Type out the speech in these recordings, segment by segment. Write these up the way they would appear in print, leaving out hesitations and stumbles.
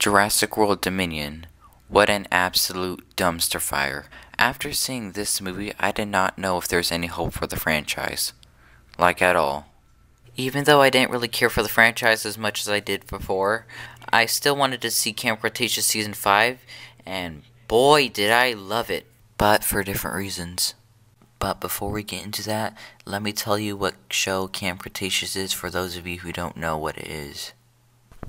Jurassic World Dominion. What an absolute dumpster fire. After seeing this movie, I did not know if there's any hope for the franchise. Like at all. Even though I didn't really care for the franchise as much as I did before, I still wanted to see Camp Cretaceous Season 5, and boy did I love it. But for different reasons. But before we get into that, let me tell you what show Camp Cretaceous is for those of you who don't know what it is.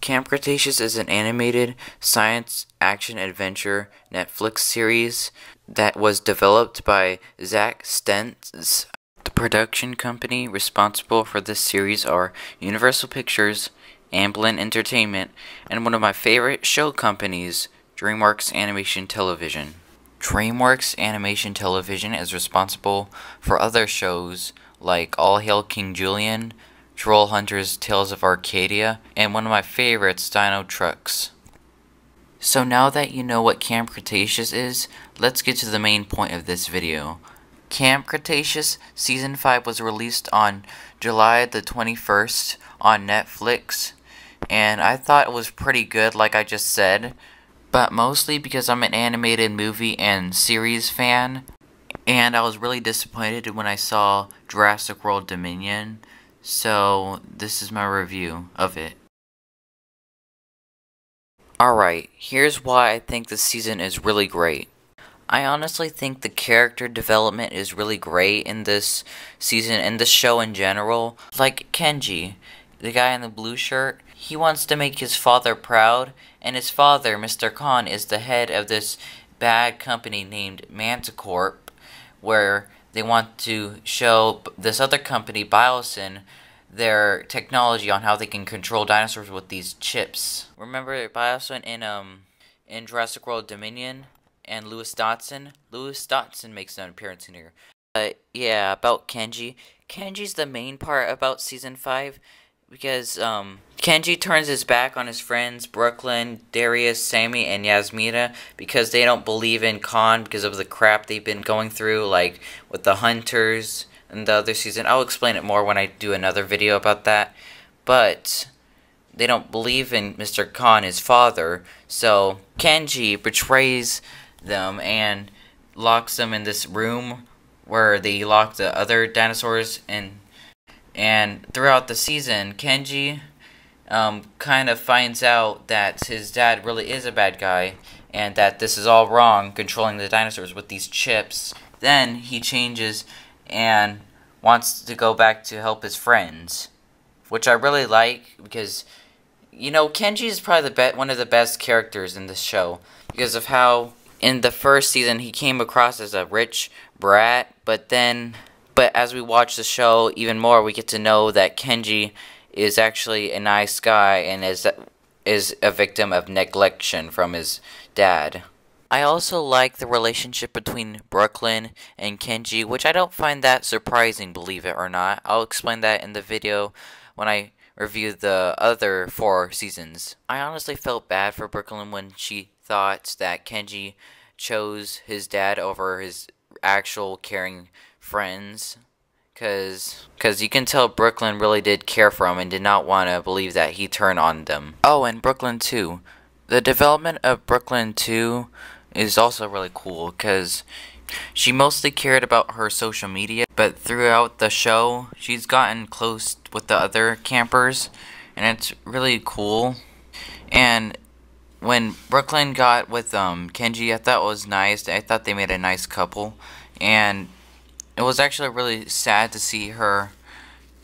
Camp Cretaceous is an animated science action adventure Netflix series that was developed by Zack Stentz. The production company responsible for this series are Universal Pictures, Amblin Entertainment, and one of my favorite show companies, Dreamworks Animation Television. Dreamworks Animation Television is responsible for other shows like All Hail King Julian, Troll Hunters Tales of Arcadia, and one of my favorites, Dino Trucks. So now that you know what Camp Cretaceous is, let's get to the main point of this video. Camp Cretaceous Season 5 was released on July the 21st on Netflix, and I thought it was pretty good like I just said, but mostly because I'm an animated movie and series fan, and I was really disappointed when I saw Jurassic World Dominion. So, this is my review of it. Alright, here's why I think this season is really great. I honestly think the character development is really great in this season and the show in general. Like Kenji, the guy in the blue shirt, he wants to make his father proud, and his father, Mr. Khan, is the head of this bad company named Manticorp, where they want to show this other company, Wholesome, their technology on how they can control dinosaurs with these chips. Remember Wholesome in Jurassic World Dominion and Lewis Dodson? Lewis Dodson makes an appearance in here. But yeah, about Kenji. Kenji's the main part about Season 5 because Kenji turns his back on his friends Brooklyn, Darius, Sammy, and Yasmina because they don't believe in Khan because of the crap they've been going through, like with the hunters and the other season. I'll explain it more when I do another video about that. But they don't believe in Mr. Khan, his father, so Kenji betrays them and locks them in this room where they lock the other dinosaurs in. And throughout the season, Kenji kind of finds out that his dad really is a bad guy and that this is all wrong, controlling the dinosaurs with these chips. Then he changes and wants to go back to help his friends, which I really like because, you know, Kenji is probably one of the best characters in this show because of how in the first season he came across as a rich brat, but as we watch the show even more, we get to know that Kenji is actually a nice guy and is a victim of neglection from his dad. I also like the relationship between Brooklyn and Kenji, which I don't find that surprising, believe it or not. I'll explain that in the video when I review the other 4 seasons. I honestly felt bad for Brooklyn when she thought that Kenji chose his dad over his actual caring friends, cause you can tell Brooklyn really did care for him and did not want to believe that he turned on them. Oh, and Brooklyn too. The development of Brooklyn too is also really cool, cause she mostly cared about her social media, but throughout the show, she's gotten close with the other campers, and it's really cool. And when Brooklyn got with Kenji, I thought it was nice. I thought they made a nice couple, and it was actually really sad to see her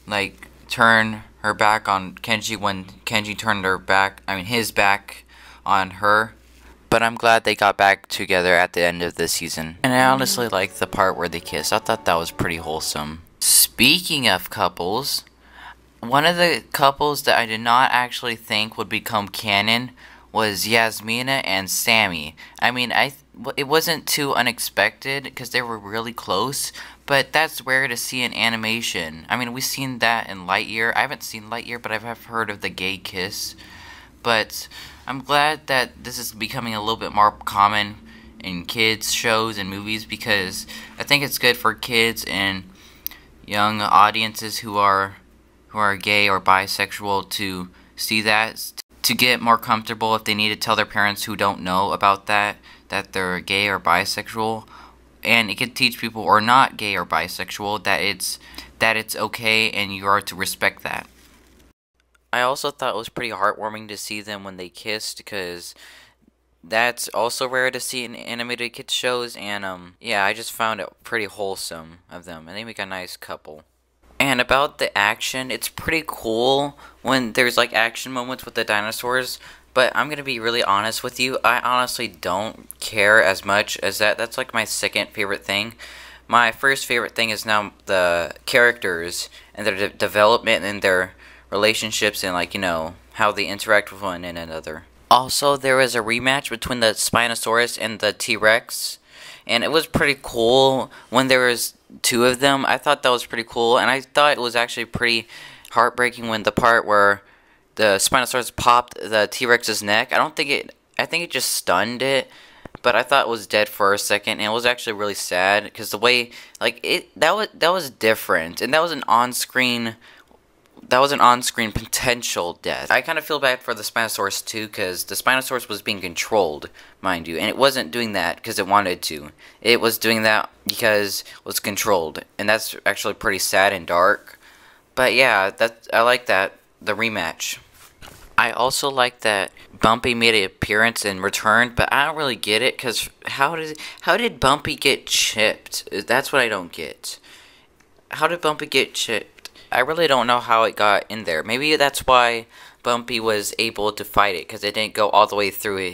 like turn her back on Kenji when Kenji turned his back on her. But I'm glad they got back together at the end of the season. And I honestly liked the part where they kissed. I thought that was pretty wholesome. Speaking of couples, one of the couples that I did not actually think would become canon was Yasmina and Sammy. I mean, it wasn't too unexpected because they were really close, but that's rare to see in animation. I mean, we've seen that in Lightyear. I haven't seen Lightyear, but I've heard of the gay kiss. But I'm glad that this is becoming a little bit more common in kids' shows and movies because I think it's good for kids and young audiences who are gay or bisexual to see that. to get more comfortable if they need to tell their parents who don't know about that they're gay or bisexual, and it can teach people who are not gay or bisexual that it's okay and you are to respect that. I also thought it was pretty heartwarming to see them when they kissed, because that's also rare to see in animated kids shows, and yeah, I just found it pretty wholesome of them, and they make a nice couple. And about the action, it's pretty cool when there's like action moments with the dinosaurs, but I'm gonna be really honest with you, I honestly don't care as much as that. That's like my second favorite thing. My first favorite thing is now the characters and their development and their relationships, and like, you know, how they interact with one another. Also, there was a rematch between the Spinosaurus and the T-Rex, and it was pretty cool when there was two of them. I thought that was pretty cool, and I thought it was actually pretty heartbreaking when the part where the Spinosaurus popped the T-Rex's neck. I think it just stunned it, but I thought it was dead for a second, and it was actually really sad, because the way, like, that was different, and that was an on-screen potential death. I kind of feel bad for the Spinosaurus too, because the Spinosaurus was being controlled, mind you, and it wasn't doing that because it wanted to. It was doing that because it was controlled, and that's actually pretty sad and dark. But yeah, I like that, the rematch. I also like that Bumpy made an appearance and returned, but I don't really get it, because how did Bumpy get chipped? That's what I don't get. How did Bumpy get chipped? I really don't know how it got in there. Maybe that's why Bumpy was able to fight it, because it didn't go all the way through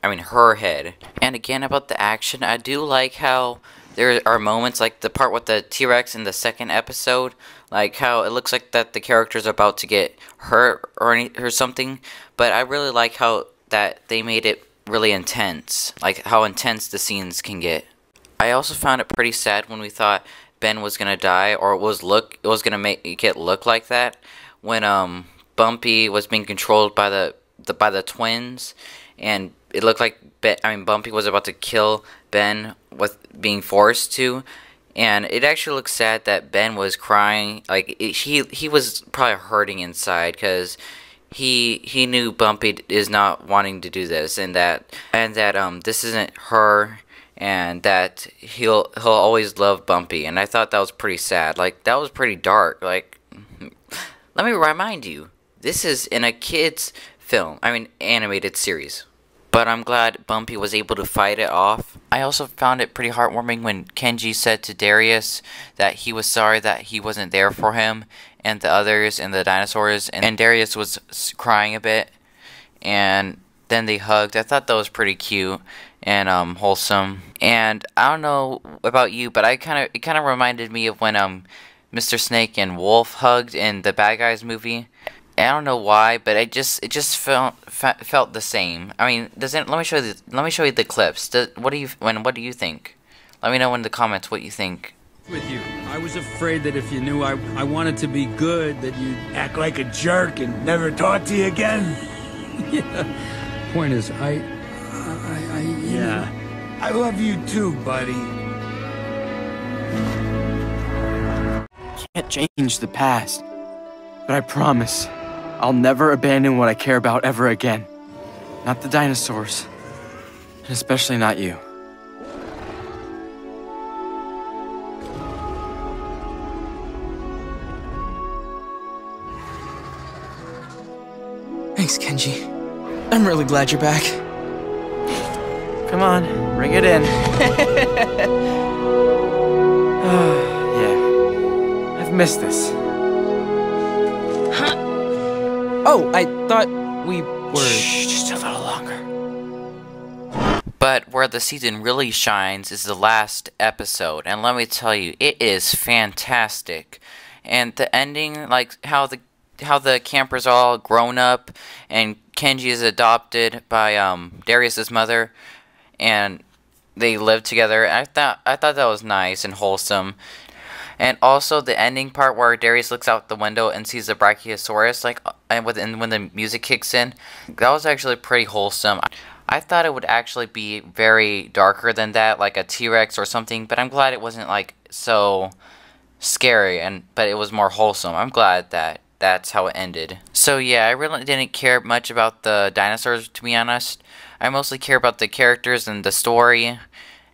her head. And again, about the action, I do like how there are moments like the part with the T-Rex in the second episode, like how it looks like that the character's about to get hurt or something, but I really like how that they made it really intense, like how intense the scenes can get. I also found it pretty sad when we thought Ben was gonna die, or it was gonna make it look like that, when Bumpy was being controlled by the twins, and it looked like Bumpy was about to kill Ben with being forced to, and it actually looks sad that Ben was crying, like he was probably hurting inside, because he knew Bumpy is not wanting to do this, and that this isn't her, and that he'll always love Bumpy. And I thought that was pretty sad. Like, that was pretty dark. Like, let me remind you, this is in a kid's film, animated series. But I'm glad Bumpy was able to fight it off. I also found it pretty heartwarming when Kenji said to Darius that he was sorry that he wasn't there for him and the others and the dinosaurs, and Darius was crying a bit, and then they hugged. I thought that was pretty cute and wholesome. And I don't know about you, but it kind of reminded me of when Mr. Snake and Wolf hugged in the Bad Guys movie. I don't know why, but it just felt the same. I mean, let me show you the clips. What do you think? Let me know in the comments what you think. With you, I was afraid that if you knew I wanted to be good, that you'd act like a jerk and never talk to you again. Yeah. Point is, yeah. I love you too, buddy. Can't change the past, but I promise I'll never abandon what I care about ever again. Not the dinosaurs, and especially not you. Thanks, Kenji. I'm really glad you're back. Come on, bring it in. Yeah, I've missed this. Huh? Oh, I thought we were... Shh, just a little longer. But where the season really shines is the last episode, and let me tell you, it is fantastic. And the ending, like how the campers are all grown up, and Kenji is adopted by Darius's mother, and they live together. I thought that was nice and wholesome. And also the ending part where Darius looks out the window and sees the Brachiosaurus, and when the music kicks in, that was actually pretty wholesome. I thought it would actually be very darker than that, like a T-Rex or something, but I'm glad it wasn't like so scary, but it was more wholesome. I'm glad that that's how it ended. So yeah, I really didn't care much about the dinosaurs, to be honest. I mostly care about the characters and the story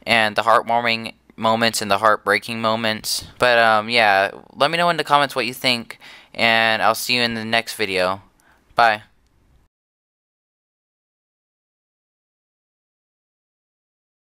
and the heartwarming moments and the heartbreaking moments. But yeah, let me know in the comments what you think, and I'll see you in the next video. Bye.